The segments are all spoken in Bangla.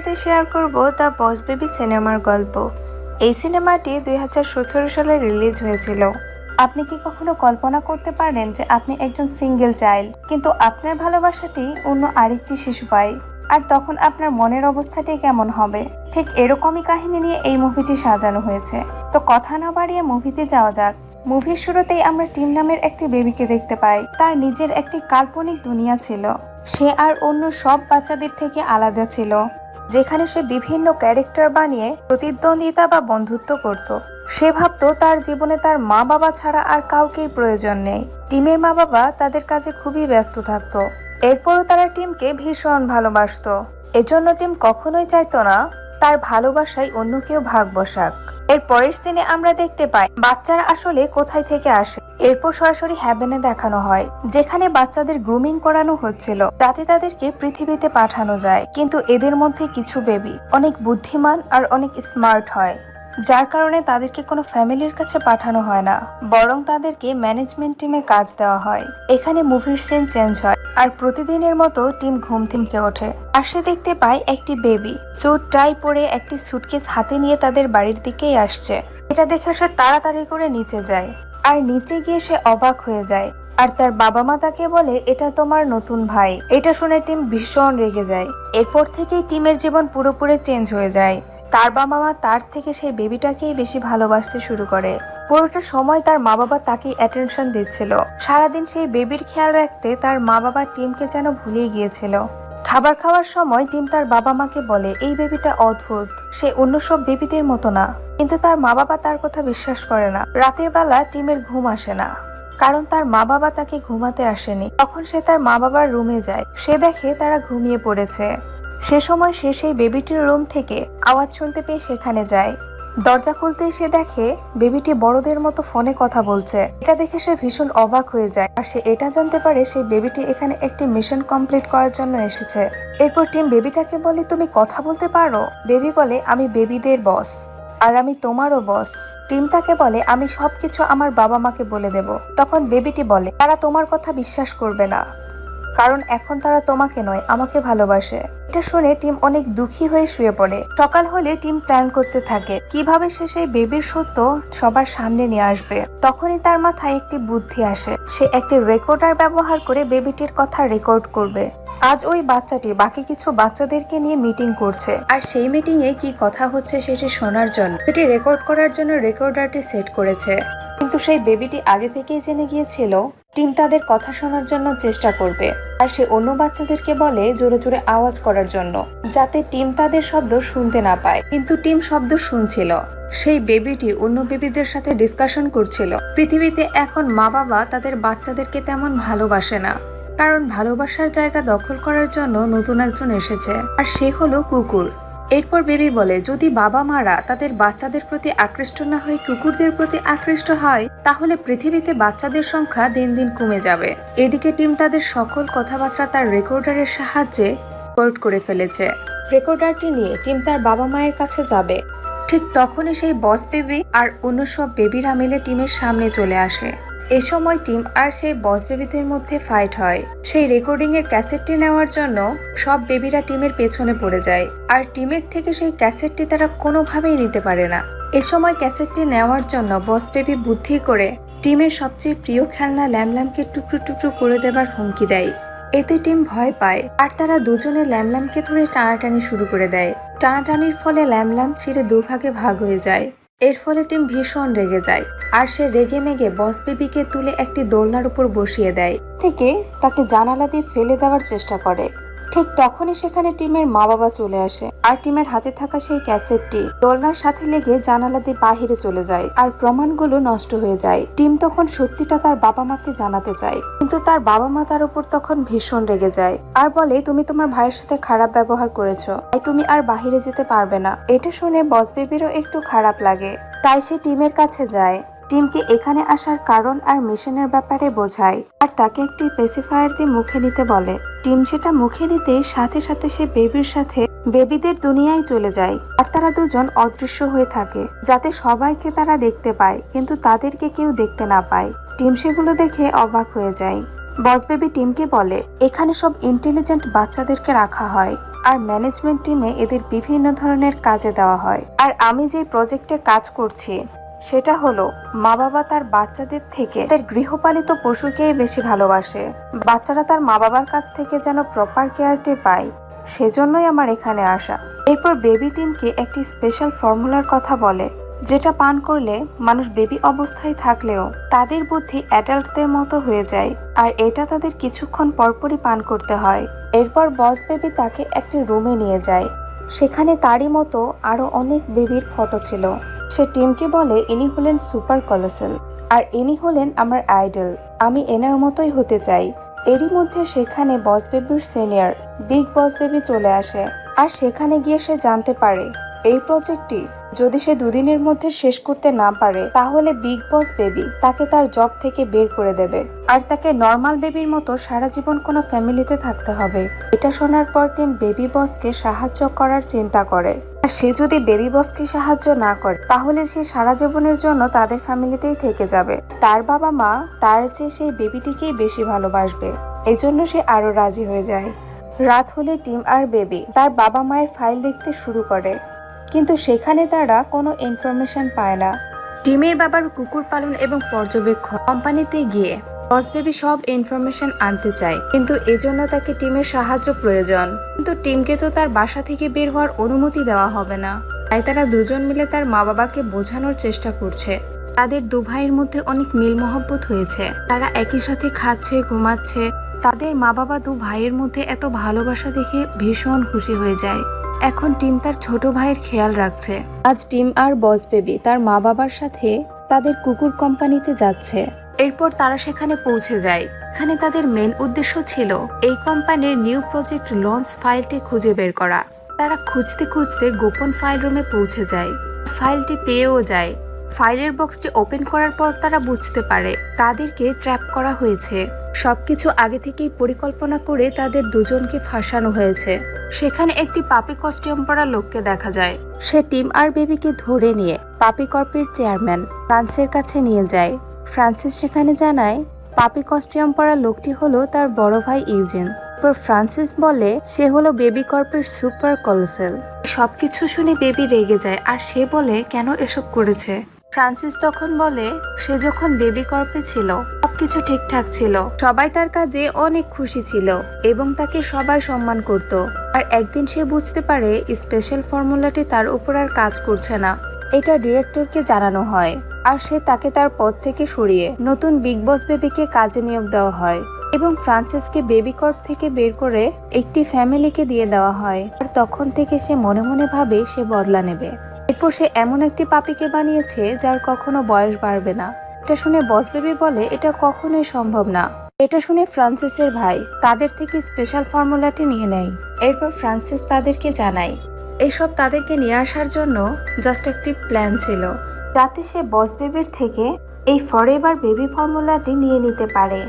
সাথে শেয়ার করব দ্য বস বেবি সিনেমার গল্প। এই সিনেমাটি 2017 সালে রিলিজ হয়েছিল। আপনি কি কখনো কল্পনা করতে পারেন যে আপনি একজন সিঙ্গেল চাইল্ড, কিন্তু আপনার ভালোবাসাটি অন্য আরেকটি শিশু পায়, আর তখন আপনার মনের অবস্থাটি কেমন হবে? ঠিক এরকমই কাহিনী নিয়ে এই মুভিটি সাজানো হয়েছে। তো কথা না বাড়িয়ে মুভিতে যাওয়া যাক। মুভির শুরুতেই আমরা টিম নামের একটি বেবিকে দেখতে পাই। তার নিজের একটি কাল্পনিক দুনিয়া ছিল। সে আর অন্য সব বাচ্চাদের থেকে আলাদা ছিল, যেখানে সে বিভিন্ন ক্যারেক্টার বানিয়ে প্রতিদ্বন্দ্বিতা বা বন্ধুত্ব করত। সে ভাবতো তার জীবনে তার মা বাবা ছাড়া আর কাউকেই প্রয়োজন নেই। টিমের মা বাবা তাদের কাজে খুবই ব্যস্ত থাকতো। এরপরও তারা টিমকে ভীষণ ভালোবাসতো। এজন্য টিম কখনোই চাইতো না তার ভালোবাসায় অন্য কেউ ভাগ বসাক। এর পরের সিনে আমরা দেখতে পাই বাচ্চারা আসলে কোথায় থেকে আসে। এরপর সরাসরি হ্যাভেনে দেখানো হয়, যেখানে বাচ্চাদের গ্রুমিং করানো হচ্ছিল যাতে তাদেরকে পৃথিবীতে পাঠানো যায়। কিন্তু এদের মধ্যে কিছু বেবি অনেক বুদ্ধিমান আর অনেক স্মার্ট হয়, যার কারণে তাদেরকে কোনো ফ্যামিলির কাছে পাঠানো হয় না, বরং তাদেরকে ম্যানেজমেন্ট টিমে কাজ দেওয়া হয়। এখানে মুভির সিন চেঞ্জ হয়, আর প্রতিদিনের মতো টিম ঘুম থেকে ওঠে। আর সে দেখতে পায় একটি বেবি স্যুট টাই পরে একটি সুটকেস হাতে নিয়ে তাদের বাড়ির দিকেই আসছে। এটা দেখে সে তাড়াতাড়ি করে নিচে যায়, আর নিচে গিয়ে সে অবাক হয়ে যায়। আর তার বাবা মা তাকে বলে, এটা তোমার নতুন ভাই। এটা শুনে টিম ভীষণ রেগে যায়। এরপর থেকেই টিমের জীবন পুরোপুরি চেঞ্জ হয়ে যায়। তার বাবা মা তার থেকে সেই বেবিটাকেই বেশি ভালোবাসতে শুরু করে। পুরোটা সময় তার মা বাবা তাকেই অ্যাটেনশন দিচ্ছিল। সারাদিন সেই বেবির খেয়াল রাখতে তার মা বাবা টিমকে যেন ভুলিয়ে গিয়েছিল। খাবার খাওয়ার সময় টিম তার বাবা মাকে বলে, এই বেবিটা অদ্ভুত, সে অন্য সব বেবিদের মতো না। কিন্তু তার মা বাবা তার কথা বিশ্বাস করে না। রাতের বেলা টিমের ঘুম আসে না, কারণ তার মা বাবা তাকে ঘুমাতে আসেনি। তখন সে তার মা বাবার রুমে যায়। সে দেখে তারা ঘুমিয়ে পড়েছে। সে সময় সে সেই বেবিটির রুম থেকে আওয়াজ শুনতে পেয়ে সেখানে যায়। দরজা খুলতেই সে দেখে বেবিটি বড়দের মতো ফোনে কথা বলছে। এটা দেখে সে ভীষণ অবাক হয়ে যায়, আর সে এটা জানতে পারে সেই বেবিটি এখানে একটি মিশন কমপ্লিট করার জন্য এসেছে। এরপর টিম বেবিটাকে বলে, তুমি কথা বলতে পারো? বেবি বলে, আমি বেবিদের বস, আর আমি তোমারও বস। টিম তাকে বলে, আমি সবকিছু আমার বাবা মাকে বলে দেব। তখন বেবিটি বলে, তারা তোমার কথা বিশ্বাস করবে না, কারণ এখন তারা তোমাকে নয়, আমাকে ভালোবাসে। এটা শুনে টিম অনেক দুঃখী হয়ে শুয়ে পড়ে। সকাল হলে টিম প্ল্যান করতে থাকে কিভাবে সে সেই বেবির সত্য সবার সামনে নিয়ে আসবে। তখনই তার মাথায় একটি বুদ্ধি আসে। সে একটি রেকর্ডার ব্যবহার করে বেবিটির কথা রেকর্ড করবে। আজ ওই বাচ্চাটি বাকি কিছু বাচ্চাদেরকে নিয়ে মিটিং করছে, আর সেই মিটিং এ কি কথা হচ্ছে সেটি শোনার জন্য সেটি রেকর্ড করার জন্য রেকর্ডারটি সেট করেছে। কিন্তু সেই বেবিটি আগে থেকেই জেনে গিয়েছিল টিম তাদের কথা শোনার জন্য চেষ্টা করবে। আর সে অন্য বাচ্চাদেরকে বলে জোরে জোরে আওয়াজ করার জন্য, যাতে টিম তাদের শব্দ শুনতে না পায়। কিন্তু টিম শব্দ শুনছিল। সেই বেবিটি অন্য বেবিদের সাথে ডিসকাশন করছিল পৃথিবীতে এখন মা বাবা তাদের বাচ্চাদেরকে তেমন ভালোবাসে না, কারণ ভালোবাসার জায়গা দখল করার জন্য নতুন একজন এসেছে, আর সে হলো কুকুর। এরপর বেবি বলে, যদি বাবা মারা তাদের বাচ্চাদের প্রতি আকৃষ্ট না হয়ে কুকুরদের প্রতি আকৃষ্ট হয়, তাহলে পৃথিবীতে বাচ্চাদের সংখ্যা দিন দিন কমে যাবে। এদিকে টিম তাদের সকল কথাবার্তা তার রেকর্ডারের সাহায্যে রেকর্ড করে ফেলেছে। রেকর্ডারটি নিয়ে টিম তার বাবা মায়ের কাছে যাবে। ঠিক তখনই সেই বস বেবি আর অন্য সব বেবিরা মিলে টিমের সামনে চলে আসে। এ সময় টিম আর সেই বস বেবিদের মধ্যে ফাইট হয়। সেই রেকর্ডিং এর ক্যাসেটটি নেওয়ার জন্য সব বেবিরা টিমের পেছনে পড়ে যায়, আর টিমের থেকে সেই ক্যাসেটটি তারা কোনোভাবেই নিতে পারে না। এ সময় ক্যাসেটটি নেওয়ার জন্য বস বেবি বুদ্ধি করে টিমের সবচেয়ে প্রিয় খেলনা ল্যামল্যামকে টুকরো টুকরো করে দেবার হুমকি দেয়। এতে টিম ভয় পায়, আর তারা দুজনে ল্যামল্যামকে ধরে টানাটানি শুরু করে দেয়। টানাটানির ফলে ল্যামল্যাম ছিঁড়ে দুভাগে ভাগ হয়ে যায়। এর ফলে টিম ভীষণ রেগে যায়, আর সে রেগে মেগে বস বেবিকে তুলে একটি দোলনার উপর বসিয়ে দেয় থেকে তাকে জানালা দিয়ে ফেলে দেওয়ার চেষ্টা করে। ঠিক তখনই সেখানে টিমের মা বাবা চলে আসে, আর টিমের হাতে থাকা সেই ক্যাসেটটি দোলনার সাথে লেগে জানালা দিয়ে বাহিরে চলে যায়, আর প্রমাণগুলো নষ্ট হয়ে যায়। টিম তখন সত্যিটা তার বাবা মাকে জানাতে চায়, কিন্তু তার বাবা মা তার উপর তখন ভীষণ রেগে যায়, আর বলে, তুমি তোমার ভাইয়ের সাথে খারাপ ব্যবহার করেছো, তাই তুমি আর বাহিরে যেতে পারবে না। এটা শুনে বস বেবিরও একটু খারাপ লাগে, তাই সে টিমের কাছে যায়। টিমকে এখানে আসার কারণ আর মিশনের ব্যাপারে বোঝায়, আর তাকে একটি পেসিফায়ার দিয়ে মুখে নিতে বলে। টিম সেটা মুখে নিতেই সাথে সাথে সে বেবির সাথে বেবিদের দুনিয়ায় চলে যায়, আর তারা দুজন অদৃশ্য হয়ে থাকে, যাতে সবাইকে তারা দেখতে পায়, কিন্তু তাদেরকে কেউ দেখতে না পায়। টিম সেগুলো দেখে অবাক হয়ে যায়। বস বেবি টিমকে বলে, এখানে সব ইন্টেলিজেন্ট বাচ্চাদেরকে রাখা হয়, আর ম্যানেজমেন্ট টিমে এদের বিভিন্ন ধরনের কাজে দেওয়া হয়। আর আমি যে প্রজেক্টে কাজ করছি সেটা হলো মা বাবা তার বাচ্চাদের থেকে তাদের গৃহপালিত পশুকেই বেশি ভালোবাসে। বাচ্চারা তার মা বাবার কাছ থেকে যেন প্রপার কেয়ারটি পায়, সেজন্যই আমার এখানে আসা। এরপর বেবি টিমকে একটি স্পেশাল ফর্মুলার কথা বলে, যেটা পান করলে মানুষ বেবি অবস্থায় থাকলেও তাদের বুদ্ধি অ্যাডাল্টদের মতো হয়ে যায়। আর এটা তাদের কিছুক্ষণ পরপরই পান করতে হয়। এরপর বস বেবি তাকে একটি রুমে নিয়ে যায়। সেখানে তারই মতো আরো অনেক বেবির ফটো ছিল। সে টিমকে বলে ইনি হলেন সুপার কলোসাল, আর ইনি হলেন আমার আইডল, আমি এনার মতোই হতে চাই। এরই মধ্যে সেখানে বস বেবির সিনিয়র বিগ বস বেবি চলে আসে। আর সেখানে গিয়ে সে জানতে পারে এই প্রজেক্টটি যদি সে দুদিনের মধ্যে শেষ করতে না পারে তাহলে বিগ বস বেবি তাকে তার জব থেকে বের করে দেবে, আর তাকে নর্মাল বেবির মতো সারা জীবন কোনো ফ্যামিলিতে থাকতে হবে। এটা শোনার পর টিম বেবি বসকে সাহায্য করার চিন্তা করে। আর সে যদি বেবি বসকে সাহায্য না করে তাহলে সে সারা জীবনের জন্য তাদের ফ্যামিলিতেই থেকে যাবে। তার বাবা মা তার চেয়ে সেই বেবিটিকেই বেশি ভালোবাসবে, এজন্য সে আরো রাজি হয়ে যায়। রাত হলে টিম আর বেবি তার বাবা মায়ের ফাইল দেখতে শুরু করে, কিন্তু সেখানে তারা কোনো ইনফরমেশন পায় না। টিমের বাবার কুকুর পালন এবং পর্যবেক্ষণ কোম্পানিতে গিয়ে বস বেবি সব ইনফরমেশন আনতে চায়, কিন্তু এজন্য তাকে টিমের সাহায্য প্রয়োজন। কিন্তু টিমকে তো তার বাসা থেকে বের হওয়ার অনুমতি দেওয়া হবে না, তাই তারা দুজন মিলে তার মা বাবাকে বোঝানোর চেষ্টা করছে। তাদের দু ভাইয়ের মধ্যে অনেক মিল মহব্বত হয়েছে, তারা একই সাথে খাচ্ছে ঘুমাচ্ছে। তাদের মা বাবা দু ভাইয়ের মধ্যে এত ভালোবাসা দেখে ভীষণ খুশি হয়ে যায়। এখন টিম তার ছোট ভাইয়ের খেয়াল রাখছে। আজ টিম আর বস বেবি তার মা বাবার সাথে তাদের কুকুর কোম্পানিতে যাচ্ছে। এরপর তারা সেখানে পৌঁছে যায়। এখানে তাদের মেন উদ্দেশ্য ছিল এই কোম্পানির নিউ প্রজেক্ট লঞ্চ ফাইলটি খুঁজে বের করা। তারা খুঁজতে খুঁজতে গোপন ফাইল রুমে পৌঁছে যায়, ফাইলটি পেয়েও যায়। ফাইলের বক্সটি ওপেন করার পর তারা বুঝতে পারে তাদেরকে ট্র্যাপ করা হয়েছে। সবকিছু আগে থেকেই পরিকল্পনা করে তাদের দুজনকে ফাঁসানো হয়েছে। সেখানে একটি পাপি কস্টিউম পরা লোককে দেখা যায়। সে টিম আর বেবিকে ধরে নিয়ে পাপি কর্পের চেয়ারম্যান ফ্রান্সের কাছে নিয়ে যায়। ফ্রান্সিস সেখানে জানায় পাপি কস্টিউম পরা লোকটি হলো তার বড় ভাই ইউজেন। এরপর ফ্রান্সিস বলে সে হলো বেবি কর্পের সুপার কলোসাল। সবকিছু শুনে বেবি রেগে যায় আর সে বলে কেন এসব করেছে। ফ্রান্সিস তখন বলে সে যখন বেবি কর্পে ছিল সবকিছু ঠিকঠাক ছিল, সবাই তার কাজে অনেক খুশি ছিল এবং তাকে সবাই সম্মান করত। আর একদিন সে বুঝতে পারে স্পেশাল ফর্মুলাটি তার উপর আর কাজ করছে না। এটা ডিরেক্টরকে জানানো হয় আর সে তাকে তার পদ থেকে সরিয়ে নতুন বিগ বস বেবিকে কাজে নিয়োগ দেওয়া হয় এবং ফ্রান্সিসকে বেবি কর্প থেকে বের করে একটি ফ্যামিলিকে দিয়ে দেওয়া হয়। আর তখন থেকে সে মনে মনে ভাবে সে বদলা নেবে। এরপর সে এমন একটি পাপিকে বানিয়েছে যার কখনো বয়স বাড়বে না। এটা শুনে বস বেবি বলে এটা কখনোই সম্ভব না। এটা শুনে ফ্রান্সিসের ভাই তাদের থেকে স্পেশাল ফর্মুলাটি নিয়ে নেয়। এরপর ফ্রান্সিস তাদেরকে জানায় এসব তাদেরকে নিয়ে আসার জন্য জাস্ট একটি প্ল্যান ছিল, যাতে সে বস বেবির থেকে এই ফরএভার বেবি ফর্মুলাটি নিয়ে নিতে পারে।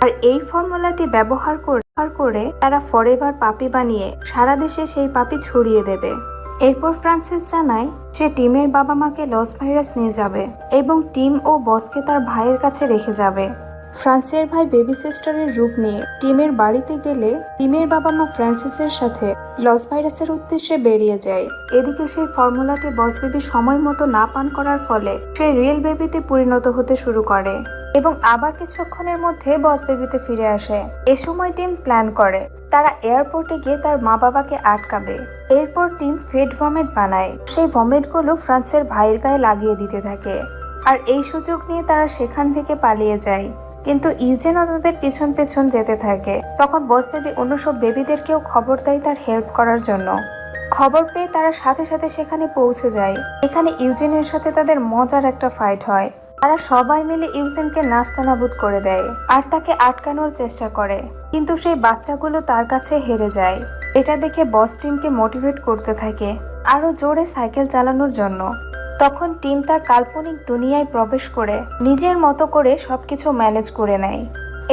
আর এই ফর্মুলাটি ব্যবহার করে তারা ফরএভার পাপি বানিয়ে সারা দেশে সেই পাপি ছড়িয়ে দেবে। এরপর ফ্রান্সিস জানায় সে টিমের বাবা মাকে লস ভাইরাস নিয়ে যাবে এবং টিম ও বসকে তার ভাইয়ের কাছে রেখে যাবে। ফ্রান্সের ভাই বেবি সিস্টারের রূপ নিয়ে টিমের বাড়িতে গেলে টিমের বাবা মা ফ্রান্সিসের সাথে লস ভাইরাসের উদ্দেশ্যে বেরিয়ে যায়। এদিকে সেই ফর্মুলাটি বস বেবি সময় মতো না পান করার ফলে সে রিয়েল বেবিতে পরিণত হতে শুরু করে এবং আবার কিছুক্ষণের মধ্যে বস বেবিতে ফিরে আসে। এ সময় টিম প্ল্যান করে তারা এয়ারপোর্টে গিয়ে তার মা বাবাকে আটকাবে। এরপর টিম ফেড ভমেট বানায়, সেই ভমেটগুলো ফ্রান্সের ভাইয়ের গায়ে লাগিয়ে দিতে থাকে। আর এই সুযোগ নিয়ে তারা সেখান থেকে পালিয়ে যায়, কিন্তু ইউজেনও তাদের পেছন পেছন যেতে থাকে। তখন বস বেবি অন্য সব বেবিদেরকেও খবর দেয় তার হেল্প করার জন্য। খবর পেয়ে তারা সাথে সাথে সেখানে পৌঁছে যায়। এখানে ইউজেনের সাথে তাদের মজার একটা ফাইট হয়। তারা সবাই মিলে ইউজেনকে নাস্তানাবুদ করে দেয় আর তাকে আটকানোর চেষ্টা করে, কিন্তু সেই বাচ্চাগুলো তার কাছে হেরে যায়। এটা দেখে বস টিমকে মোটিভেট করতে থাকে আরো জোরে সাইকেল চালানোর জন্য। তখন টিম তার কাল্পনিক দুনিয়ায় প্রবেশ করে নিজের মতো করে সবকিছু ম্যানেজ করে নেয়।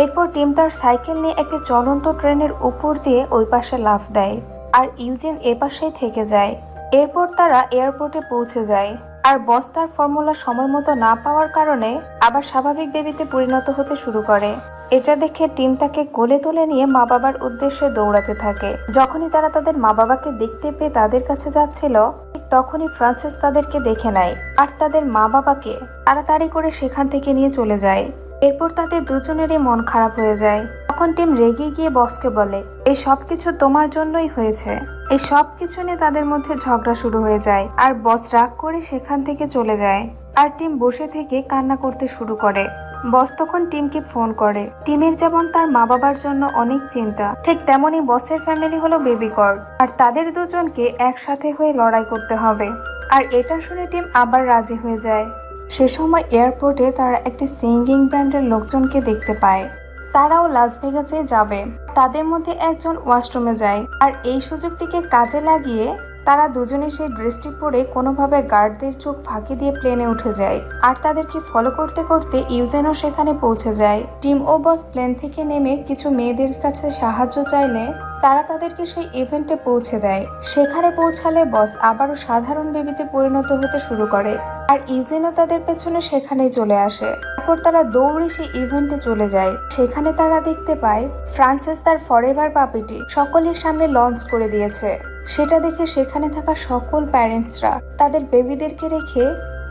এরপর টিম তার সাইকেল নিয়ে একটি চলন্ত ট্রেনের উপর দিয়ে ওই পাশে লাফ দেয় আর ইউজেন এ পাশেই থেকে যায়। এরপর তারা এয়ারপোর্টে পৌঁছে যায় আর বস তার ফর্মুলা সময় মতো না পাওয়ার কারণে আবার স্বাভাবিক বেবিতে পরিণত হতে শুরু করে। এটা দেখে টিম তাকে কোলে তুলে নিয়ে মা বাবার উদ্দেশ্যে দৌড়াতে থাকে। যখনই তারা তাদের মা বাবাকে দেখতে পেয়ে তাদের কাছে যাচ্ছিল, ঠিক তখনই ফ্রান্সিস তাদেরকে দেখে নেয় আর তাদের মা বাবাকে তাড়াতাড়ি করে সেখান থেকে নিয়ে চলে যায়। এরপর তাদের দুজনেরই মন খারাপ হয়ে যায়। তখন টিম রেগে গিয়ে বসকে বলে, এই সবকিছু তোমার জন্যই হয়েছে। এই সবকিছু নিয়ে তাদের মধ্যে ঝগড়া শুরু হয়ে যায় আর বস রাগ করে সেখান থেকে চলে যায়। আর টিম বসে থেকে কান্না করতে শুরু করে। বস তখন টিমকে ফোন করে। টিমের যেমন তার মা বাবার জন্য অনেক চিন্তা, ঠিক তেমনি বসের ফ্যামিলি হলো বেবিকর, আর তাদের দুজনকে একসাথে হয়ে লড়াই করতে হবে। আর এটা শুনে টিম আবার রাজি হয়ে যায়। সে সময় এয়ারপোর্টে তারা একটি সিঙ্গিং ব্র্যান্ডের লোকজনকে দেখতে পায়। তারাও লাস ভেগাসে যাবে। তাদের মধ্যে একজন ওয়াশরুমে যায়, আর এই সুযোগটিকে কাজে লাগিয়ে তারা দুজনে সেই ড্রেসটি পরে কোনোভাবে গার্ডদের চোখ ফাঁকি দিয়ে প্লেনে উঠে যায়। আর তাদেরকে ফলো করতে করতে ইউজেনও সেখানে পৌঁছে যায়। টিম ও বস প্লেন থেকে নেমে কিছু মেয়েদের কাছে সাহায্য চাইলে তারা তাদেরকে সেই ইভেন্টে পৌঁছে দেয়। সেখানে পৌঁছালে বস আবারও সাধারণ বেবিতে পরিণত হতে শুরু করে, আর ইউজেনও তাদের পেছনে সেখানেই চলে আসে। তারপর তারা দৌড়ে সেই ইভেন্টে চলে যায়। সেখানে তারা দেখতে পায় ফ্রান্সিস তার ফরএভার পাপিটি সকলের সামনে লঞ্চ করে দিয়েছে। সেটা দেখে সেখানে থাকা সকল প্যারেন্টসরা তাদের বেবিদেরকে রেখে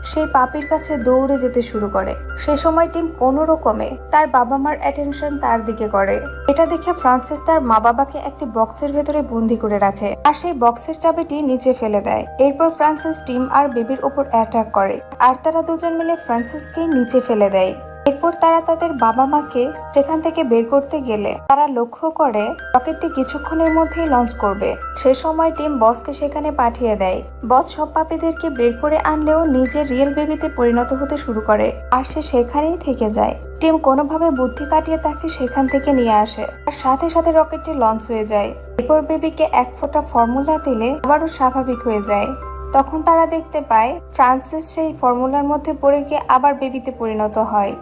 সেই পাপির কাছে দৌড়ে যেতে শুরু করে। সে সময় টিম কোনো রকমে তার বাবা মার অ্যাটেনশন তার দিকে করে। এটা দেখে ফ্রান্সিস তার মা বাবাকে একটি বক্সের ভেতরে বন্দি করে রাখে আর সেই বক্সের চাবিটি নিচে ফেলে দেয়। এরপর ফ্রান্সিস টিম আর বেবির উপর অ্যাটাক করে আর তারা দুজন মিলে ফ্রান্সিসকে নিচে ফেলে দেয়। এরপর তারা তাদের বাবা মাকে সেখান থেকে বের করতে গেলে তারা লক্ষ্য করে রকেটটি কিছুক্ষণের মধ্যেই লঞ্চ করবে। সে সময় টিম বসকে সেখানে পাঠিয়ে দেয়। বস সব পাপীদেরকে বের করে আনলেও নিজের রিয়েল বেবিতে পরিণত হতে শুরু করে, আর সে সেখানেই থেকে যায়। টিম কোনোভাবে বুদ্ধি কাটিয়ে তাকে সেখান থেকে নিয়ে আসে আর সাথে সাথে রকেটটি লঞ্চ হয়ে যায়। এরপর বেবিকে এক ফোঁটা ফর্মুলা দিলে আবারও স্বাভাবিক হয়ে যায়। তখন তারা দেখতে পায় ফ্রান্সিস সেই ফর্মুলার মধ্যে পড়ে গিয়ে আবার বেবিতে পরিণত হয়।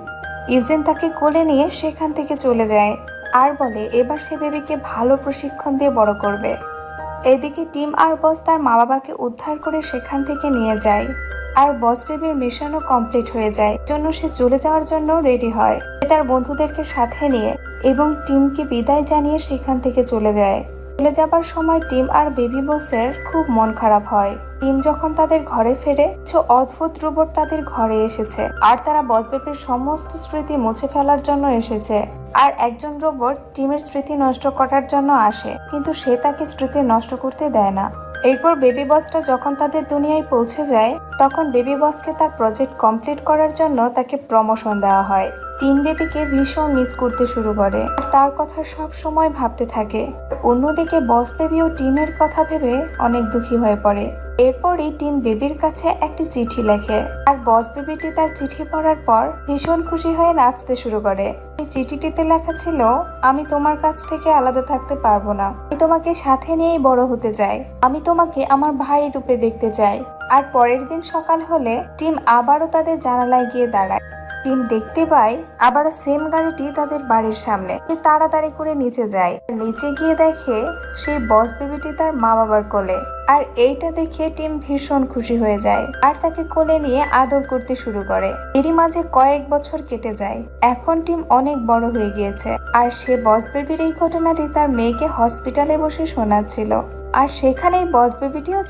ইউজেন তাকে কোলে নিয়ে সেখান থেকে চলে যায় আর বলে এবার সে বেবিকে ভালো প্রশিক্ষণ দিয়ে বড় করবে। এদিকে টিম আর বস তার মা বাবাকে উদ্ধার করে সেখান থেকে নিয়ে যায় আর বস বেবির মিশনও কমপ্লিট হয়ে যায়। জন্য সে চলে যাওয়ার জন্য রেডি হয়। সে তার বন্ধুদেরকে সাথে নিয়ে এবং টিমকে বিদায় জানিয়ে সেখান থেকে চলে যায়। চলে যাবার সময় টিম আর বেবি বসের খুব মন খারাপ হয়। টিম যখন তাদের ঘরে ফেরে, কিছু অদ্ভুত রোবট তাদের ঘরে এসেছে আর তারা বস বেবির সমস্ত স্মৃতি মুছে ফেলার জন্য এসেছে। আর একজন রোবট টিমের স্মৃতি নষ্ট করার জন্য আসে, কিন্তু সে তাকে স্মৃতি নষ্ট করতে দেয় না। এরপর বেবি বসটা যখন তাদের দুনিয়ায় পৌঁছে যায়, তখন বেবি বসকে তার প্রজেক্ট কমপ্লিট করার জন্য তাকে প্রমোশন দেওয়া হয়। টিম বেবিকে ভীষণ মিস করতে শুরু করে আর তার কথা সব সময় ভাবতে থাকে। অন্যদিকে বস বেবিও টিমের কথা ভেবে অনেক দুঃখী হয়ে পড়ে। এরপরই টিম বেবির কাছে একটি চিঠি লেখে আর বস বেবিটি তার চিঠি পড়ার পর ভীষণ খুশি হয়ে নাচতে শুরু করে। এই চিঠিটিতে লেখা ছিল, আমি তোমার কাছ থেকে আলাদা থাকতে পারবো না। আমি তোমাকে সাথে নিয়েই বড় হতে চাই। আমি তোমাকে আমার ভাই রূপে দেখতে চাই। আর পরের দিন সকাল হলে টিম আবারও তাদের জানালায় গিয়ে দাঁড়ায়। টিম দেখতে পায় আবারও সেম গাড়িটি তাদের বাড়ির সামনে। সে তাড়াতাড়ি করে নিচে যায়। নিচে গিয়ে দেখে সেই বস বেবিটি তার মা বাবার কোলে। আর এইটা দেখে টিম ভীষণ খুশি হয়ে যায় আর তাকে কোলে নিয়ে আদর করতে শুরু করে। এরই মাঝে কয়েক বছর কেটে যায়। এখন টিম অনেক বড় হয়ে গিয়েছে আর সে বস বেবির এই ঘটনাটি তার মেয়েকে হসপিটালে বসে শোনাচ্ছিল। আর সেখানেই বস বেবিটিও